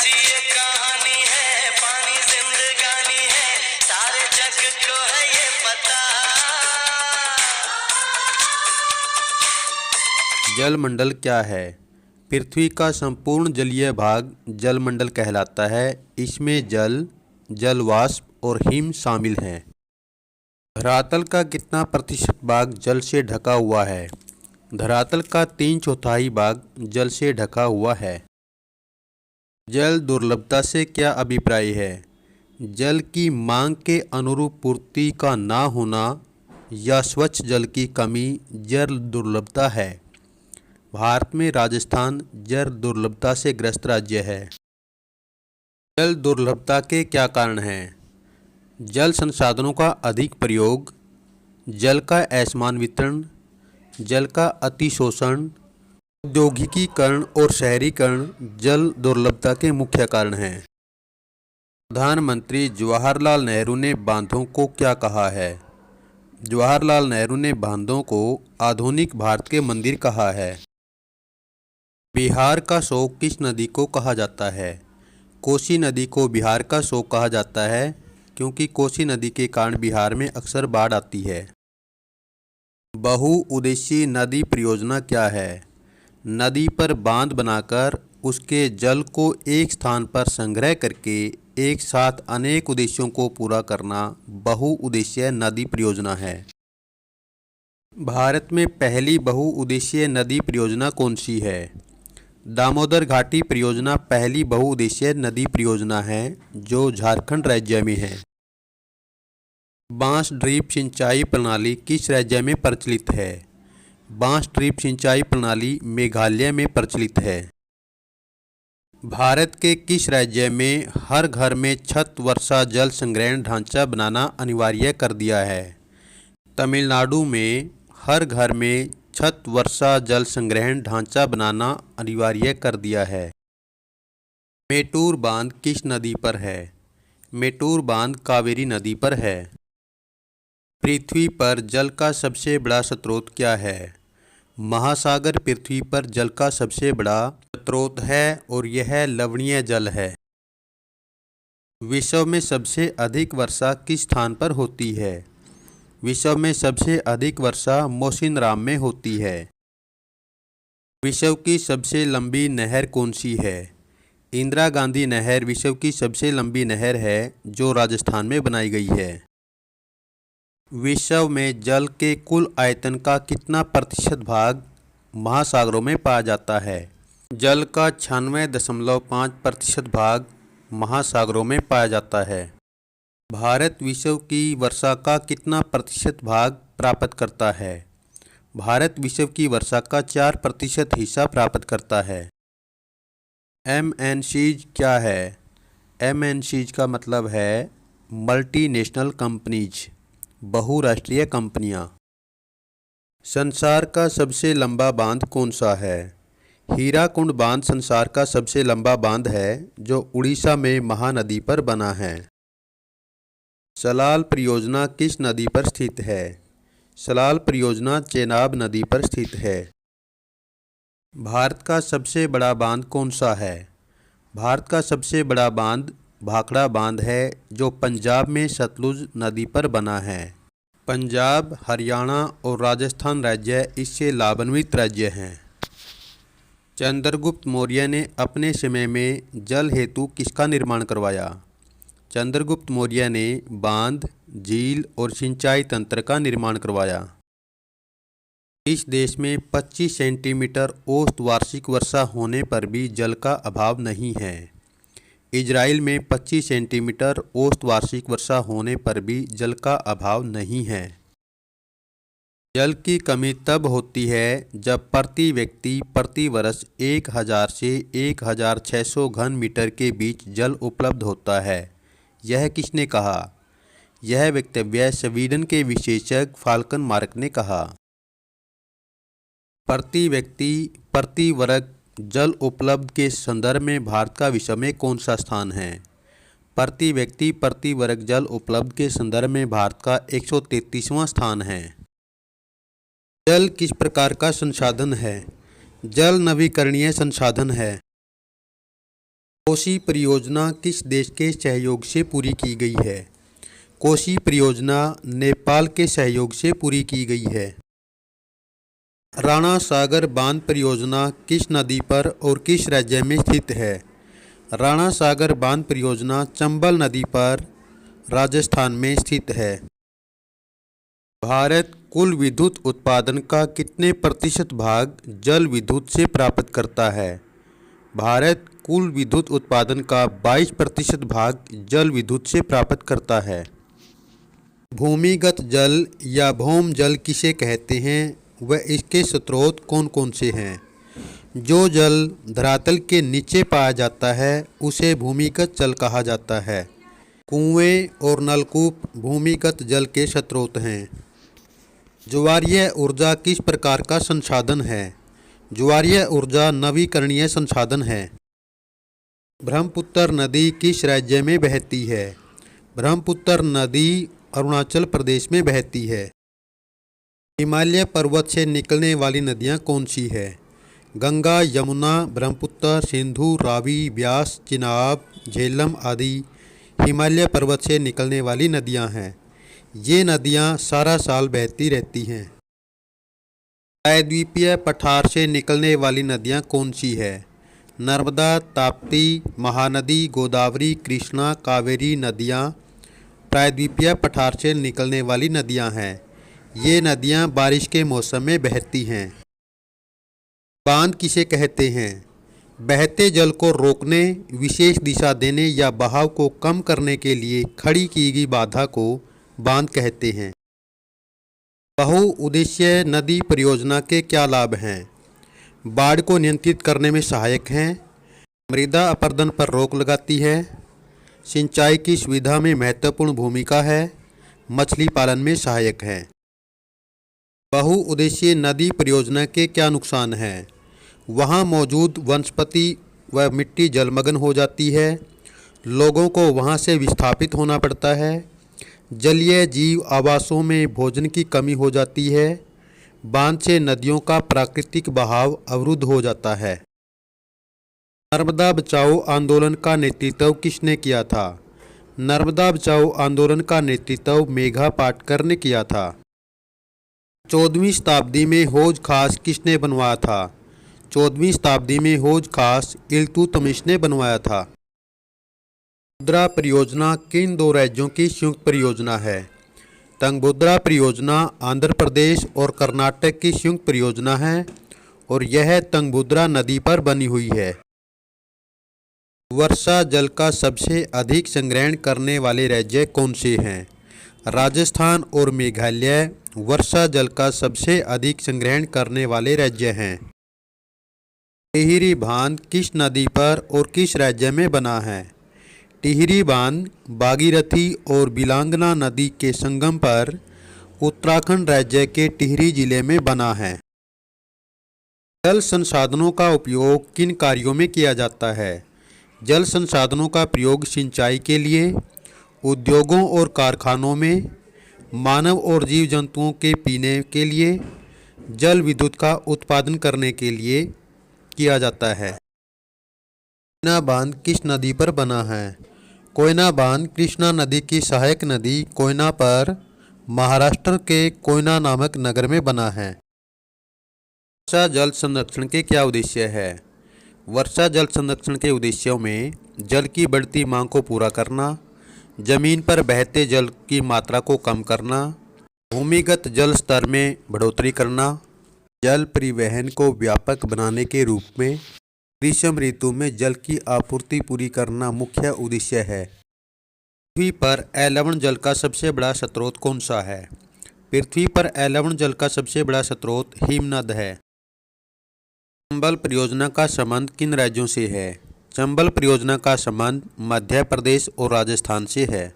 ऐसी ये कहानी है, पानी जिंदगानी है, सारे जग को है ये पता। जलमंडल क्या है? पृथ्वी का संपूर्ण जलीय भाग जलमंडल कहलाता है। इसमें जल, जल वाष्प और हिम शामिल हैं। धरातल का कितना प्रतिशत भाग जल से ढका हुआ है? धरातल का 3/4 भाग जल से ढका हुआ है। जल दुर्लभता से क्या अभिप्राय है? जल की मांग के अनुरूप पूर्ति का ना होना या स्वच्छ जल की कमी जल दुर्लभता है। भारत में राजस्थान जल दुर्लभता से ग्रस्त राज्य है। जल दुर्लभता के क्या कारण हैं? जल संसाधनों का अधिक प्रयोग, जल का असमान वितरण, जल का अतिशोषण, औद्योगिकीकरण और शहरीकरण जल दुर्लभता के मुख्य कारण हैं। प्रधानमंत्री जवाहरलाल नेहरू ने बांधों को क्या कहा है? जवाहरलाल नेहरू ने बांधों को आधुनिक भारत के मंदिर कहा है। बिहार का शोक किस नदी को कहा जाता है? कोसी नदी को बिहार का शोक कहा जाता है क्योंकि कोसी नदी के कारण बिहार में अक्सर बाढ़ आती है। बहुउद्देशीय नदी परियोजना क्या है? नदी पर बांध बनाकर उसके जल को एक स्थान पर संग्रह करके एक साथ अनेक उद्देश्यों को पूरा करना बहुउद्देशीय नदी परियोजना है। भारत में पहली बहुउद्देशीय नदी परियोजना कौन सी है? दामोदर घाटी परियोजना पहली बहुउद्देशीय नदी परियोजना है जो झारखंड राज्य में है। बांस ड्रिप सिंचाई प्रणाली किस राज्य में प्रचलित है? बांस ड्रिप सिंचाई प्रणाली मेघालय में प्रचलित है। भारत के किस राज्य में हर घर में छत वर्षा जल संग्रहण ढांचा बनाना अनिवार्य कर दिया है? तमिलनाडु में हर घर में छत वर्षा जल संग्रहण ढांचा बनाना अनिवार्य कर दिया है। मेटूर बांध किस नदी पर है? मेटूर बांध कावेरी नदी पर है। पृथ्वी पर जल का सबसे बड़ा स्रोत क्या है? महासागर पृथ्वी पर जल का सबसे बड़ा स्रोत है और यह लवणीय जल है। विश्व में सबसे अधिक वर्षा किस स्थान पर होती है? विश्व में सबसे अधिक वर्षा मौसिनराम में होती है। विश्व की सबसे लंबी नहर कौन सी है? इंदिरा गांधी नहर विश्व की सबसे लंबी नहर है जो राजस्थान में बनाई गई है। विश्व में जल के कुल आयतन का कितना प्रतिशत भाग महासागरों में पाया जाता है? जल का 96.5% भाग महासागरों में पाया जाता है। भारत विश्व की वर्षा का कितना प्रतिशत भाग प्राप्त करता है? भारत विश्व की वर्षा का 4% हिस्सा प्राप्त करता है। MNCs क्या है? MNCs का मतलब है मल्टीनेशनल कंपनीज, बहुराष्ट्रीय कंपनियां। संसार का सबसे लंबा बांध कौन सा है? हीराकुंड बांध संसार का सबसे लंबा बांध है जो उड़ीसा में महानदी पर बना है। सलाल परियोजना किस नदी पर स्थित है? सलाल परियोजना चेनाब नदी पर स्थित है। भारत का सबसे बड़ा बांध कौन सा है? भारत का सबसे बड़ा बांध भाखड़ा बांध है जो पंजाब में सतलुज नदी पर बना है। पंजाब, हरियाणा और राजस्थान राज्य इससे लाभान्वित राज्य हैं। चंद्रगुप्त मौर्य ने अपने समय में जल हेतु किसका निर्माण करवाया? चंद्रगुप्त मौर्य ने बांध, झील और सिंचाई तंत्र का निर्माण करवाया। इस देश में 25 सेंटीमीटर औसत वार्षिक वर्षा होने पर भी जल का अभाव नहीं है। इजराइल में 25 सेंटीमीटर औसत वार्षिक वर्षा होने पर भी जल का अभाव नहीं है। जल की कमी तब होती है जब प्रति व्यक्ति प्रति वर्ष 1000 से 1600 घन मीटर के बीच जल उपलब्ध होता है। यह किसने कहा? यह वक्तव्य स्वीडन के विशेषज्ञ फाल्कन मार्क ने कहा। प्रति व्यक्ति प्रति वर्ग जल उपलब्ध के संदर्भ में भारत का विश्व में कौन सा स्थान है? प्रति व्यक्ति प्रति वर्ग जल उपलब्ध के संदर्भ में भारत का 133वां स्थान है। जल किस प्रकार का संसाधन है? जल नवीकरणीय संसाधन है। कोसी परियोजना किस देश के सहयोग से पूरी की गई है? कोसी परियोजना नेपाल के सहयोग से पूरी की गई है। राणा सागर बांध परियोजना किस नदी पर और किस राज्य में स्थित है? राणा सागर बांध परियोजना चंबल नदी पर राजस्थान में स्थित है। भारत कुल विद्युत उत्पादन का कितने प्रतिशत भाग जल विद्युत से प्राप्त करता है? भारत कुल विद्युत उत्पादन का 22% भाग जल विद्युत से प्राप्त करता है। भूमिगत जल या भौम जल किसे कहते हैं व इसके स्रोत कौन कौन से हैं? जो जल धरातल के नीचे पाया जाता है उसे भूमिगत जल कहा जाता है। कुएं और नलकूप भूमिगत जल के स्रोत हैं। ज्वारीय ऊर्जा किस प्रकार का संसाधन है? ज्वारीय ऊर्जा नवीकरणीय संसाधन है। ब्रह्मपुत्र नदी किस राज्य में बहती है? ब्रह्मपुत्र नदी अरुणाचल प्रदेश में बहती है। हिमालय पर्वत से निकलने वाली नदियाँ कौन सी है? गंगा, यमुना, ब्रह्मपुत्र, सिंधु, रावी, ब्यास, चिनाब, झेलम आदि हिमालय पर्वत से निकलने वाली नदियाँ हैं। ये नदियाँ सारा साल बहती रहती हैं। प्रायद्वीपीय पठार से निकलने वाली नदियाँ कौन सी है? नर्मदा, ताप्ती, महानदी, गोदावरी, कृष्णा, कावेरी नदियाँ प्रायद्वीपीय पठार से निकलने वाली नदियाँ हैं। ये नदियाँ बारिश के मौसम में बहती हैं। बांध किसे कहते हैं? बहते जल को रोकने, विशेष दिशा देने या बहाव को कम करने के लिए खड़ी की गई बाधा को बांध कहते हैं। बहुउद्देशीय नदी परियोजना के क्या लाभ हैं? बाढ़ को नियंत्रित करने में सहायक हैं, मृदा अपरदन पर रोक लगाती है, सिंचाई की सुविधा में महत्वपूर्ण भूमिका है, मछली पालन में सहायक है। बहुउद्देशीय नदी परियोजना के क्या नुकसान हैं? वहाँ मौजूद वनस्पति व मिट्टी जलमग्न हो जाती है, लोगों को वहाँ से विस्थापित होना पड़ता है, जलीय जीव आवासों में भोजन की कमी हो जाती है, बांध से नदियों का प्राकृतिक बहाव अवरुद्ध हो जाता है। नर्मदा बचाओ आंदोलन का नेतृत्व किसने किया था? नर्मदा बचाओ आंदोलन का नेतृत्व मेघा पाटकर ने किया था। 14वीं शताब्दी में हौज खास किसने बनवाया था? 14वीं शताब्दी में हौज खास इल्तुतमिश ने बनवाया था। तुंगभद्रा परियोजना किन दो राज्यों की संयुक्त परियोजना है? तुंगभद्रा परियोजना आंध्र प्रदेश और कर्नाटक की संयुक्त परियोजना है और यह तुंगभद्रा नदी पर बनी हुई है। वर्षा जल का सबसे अधिक संग्रहण करने वाले राज्य कौन से हैं? राजस्थान और मेघालय वर्षा जल का सबसे अधिक संग्रहण करने वाले राज्य हैं। टिहरी बांध किस नदी पर और किस राज्य में बना है? टिहरी बांध भागीरथी और बिलांगना नदी के संगम पर उत्तराखंड राज्य के टिहरी जिले में बना है। जल संसाधनों का उपयोग किन कार्यों में किया जाता है? जल संसाधनों का प्रयोग सिंचाई के लिए, उद्योगों और कारखानों में, मानव और जीव जंतुओं के पीने के लिए, जल विद्युत का उत्पादन करने के लिए किया जाता है। कोयना बांध किस नदी पर बना है? कोयना बांध कृष्णा नदी की सहायक नदी कोयना पर महाराष्ट्र के कोयना नामक नगर में बना है। वर्षा जल संरक्षण के क्या उद्देश्य है? वर्षा जल संरक्षण के उद्देश्यों में जल की बढ़ती मांग को पूरा करना, जमीन पर बहते जल की मात्रा को कम करना, भूमिगत जल स्तर में बढ़ोतरी करना, जल परिवहन को व्यापक बनाने के रूप में ग्रीष्म ऋतु में जल की आपूर्ति पूरी करना मुख्य उद्देश्य है। पृथ्वी पर अलवण जल का सबसे बड़ा स्रोत कौन सा है? पृथ्वी पर अलवण जल का सबसे बड़ा स्रोत हिमनद है। चंबल परियोजना का संबंध किन राज्यों से है? चंबल परियोजना का संबंध मध्य प्रदेश और राजस्थान से है।